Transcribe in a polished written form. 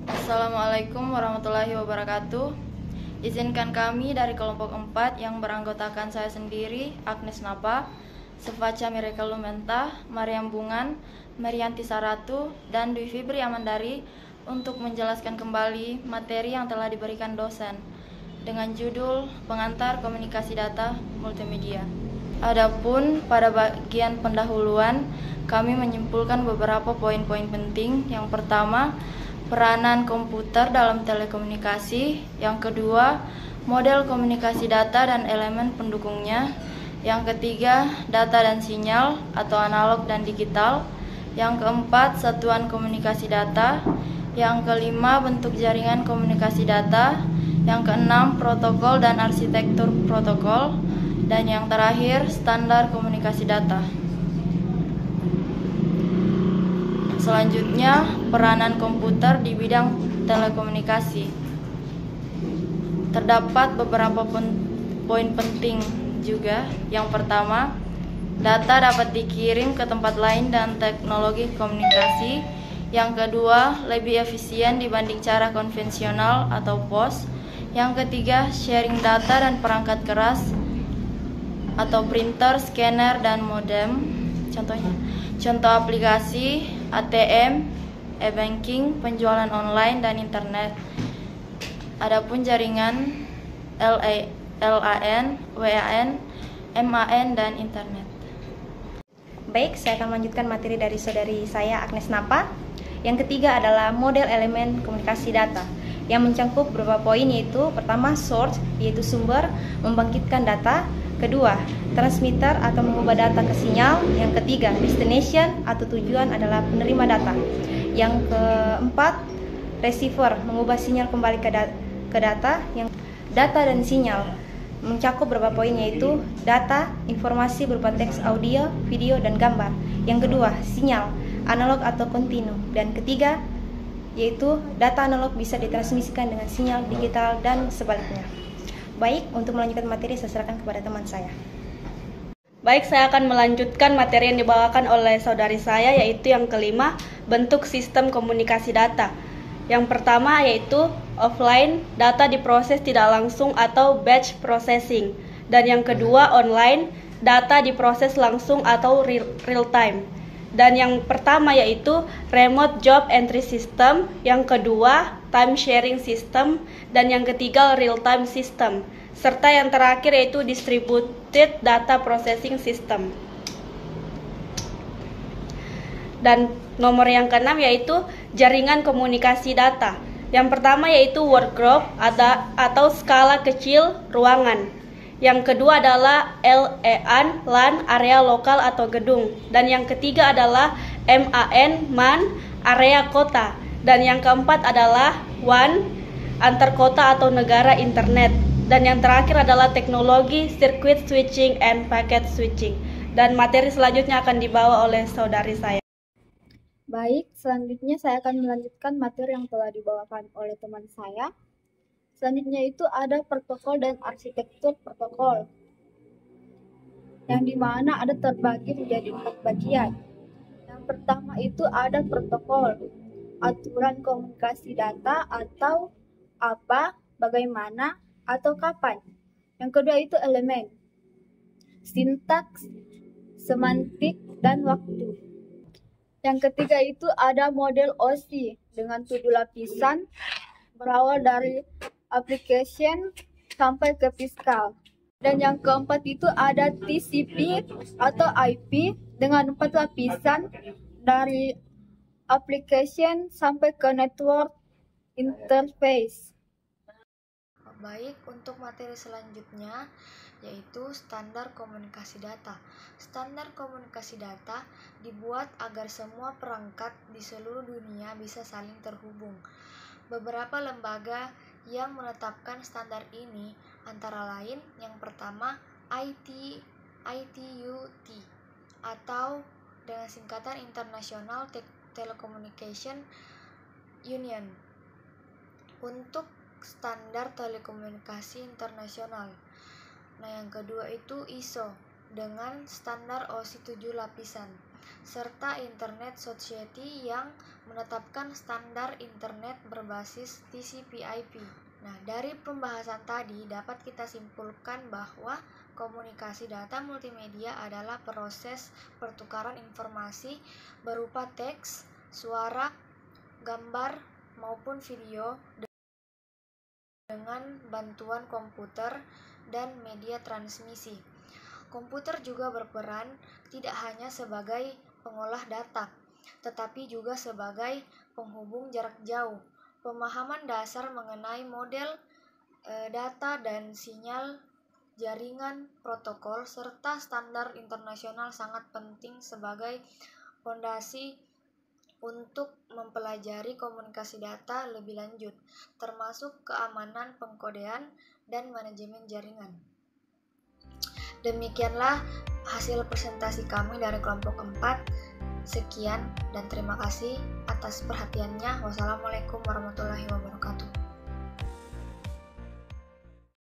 Assalamualaikum warahmatullahi wabarakatuh. Izinkan kami dari kelompok 4 yang beranggotakan saya sendiri, Agnes Napa, Sefaca Miracle Lumenta, Mariam Bungan, Merianti Saratu, dan Dwi Fibri Amandari untuk menjelaskan kembali materi yang telah diberikan dosen dengan judul Pengantar Komunikasi Data Multimedia. Adapun pada bagian pendahuluan, kami menyimpulkan beberapa poin-poin penting. Yang pertama, peranan komputer dalam telekomunikasi. Yang kedua, model komunikasi data dan elemen pendukungnya. Yang ketiga, data dan sinyal atau analog dan digital. Yang keempat, satuan komunikasi data. Yang kelima, bentuk jaringan komunikasi data. Yang keenam, protokol dan arsitektur protokol. Dan yang terakhir, standar komunikasi data. Selanjutnya, peranan komputer di bidang telekomunikasi. Terdapat beberapa poin penting juga. Yang pertama, data dapat dikirim ke tempat lain dan teknologi komunikasi. Yang kedua, lebih efisien dibanding cara konvensional atau POS. Yang ketiga, sharing data dan perangkat keras atau printer, scanner, dan modem. Contoh aplikasi ATM, e-banking, penjualan online, dan internet. Adapun jaringan LAN, WAN, MAN, dan internet. Baik, saya akan melanjutkan materi dari saudari saya, Agnes Napa. Yang ketiga adalah model elemen komunikasi data yang mencakup beberapa poin, yaitu pertama, source, yaitu sumber membangkitkan data. Kedua, transmitter atau mengubah data ke sinyal. Yang ketiga, destination atau tujuan adalah penerima data. Yang keempat, receiver mengubah sinyal kembali ke data. Yang data dan sinyal mencakup beberapa poin, yaitu data, informasi berupa teks, audio, video, dan gambar. Yang kedua, sinyal analog atau kontinu. Dan ketiga, yaitu data analog bisa ditransmisikan dengan sinyal digital dan sebaliknya. Baik, untuk melanjutkan materi saya serahkan kepada teman saya. Baik, saya akan melanjutkan materi yang dibawakan oleh saudari saya, yaitu yang kelima, bentuk sistem komunikasi data. Yang pertama yaitu offline, data diproses tidak langsung atau batch processing. Dan yang kedua, online, data diproses langsung atau real time. Dan yang pertama yaitu remote job entry system, yang kedua time sharing system, dan yang ketiga real time system, serta yang terakhir yaitu distributed data processing system. Dan nomor yang keenam yaitu jaringan komunikasi data. Yang pertama yaitu workgroup atau skala kecil ruangan. Yang kedua adalah LAN, area lokal atau gedung. Dan yang ketiga adalah MAN, area kota. Dan yang keempat adalah WAN, antar kota atau negara internet. Dan yang terakhir adalah teknologi circuit switching and packet switching. Dan materi selanjutnya akan dibawa oleh saudari saya. Baik, selanjutnya saya akan melanjutkan materi yang telah dibawakan oleh teman saya. Selanjutnya itu ada protokol dan arsitektur protokol, yang dimana ada terbagi menjadi 4 bagian. Yang pertama itu ada protokol, aturan komunikasi data atau apa, bagaimana, atau kapan. Yang kedua itu elemen, sintaks, semantik, dan waktu. Yang ketiga itu ada model OSI dengan 7 lapisan, berawal dari application sampai ke fiskal. Dan yang keempat itu ada TCP atau IP dengan 4 lapisan, dari application sampai ke network interface. Baik, untuk materi selanjutnya yaitu standar komunikasi data. Standar komunikasi data dibuat agar semua perangkat di seluruh dunia bisa saling terhubung. Beberapa lembaga yang menetapkan standar ini antara lain yang pertama ITU-T atau dengan singkatan International Telecommunication Union untuk standar telekomunikasi internasional. Nah, yang kedua itu ISO dengan standar OSI 7 lapisan, serta Internet Society yang menetapkan standar internet berbasis TCP/IP. Nah, dari pembahasan tadi dapat kita simpulkan bahwa komunikasi data multimedia adalah proses pertukaran informasi berupa teks, suara, gambar, maupun video dengan bantuan komputer dan media transmisi. Komputer juga berperan tidak hanya sebagai pengolah data, tetapi juga sebagai penghubung jarak jauh. Pemahaman dasar mengenai model data dan sinyal jaringan, protokol, serta standar internasional sangat penting sebagai fondasi untuk mempelajari komunikasi data lebih lanjut, termasuk keamanan pengkodean dan manajemen jaringan. Demikianlah hasil presentasi kami dari kelompok 4. Sekian dan terima kasih atas perhatiannya. Wassalamualaikum warahmatullahi wabarakatuh.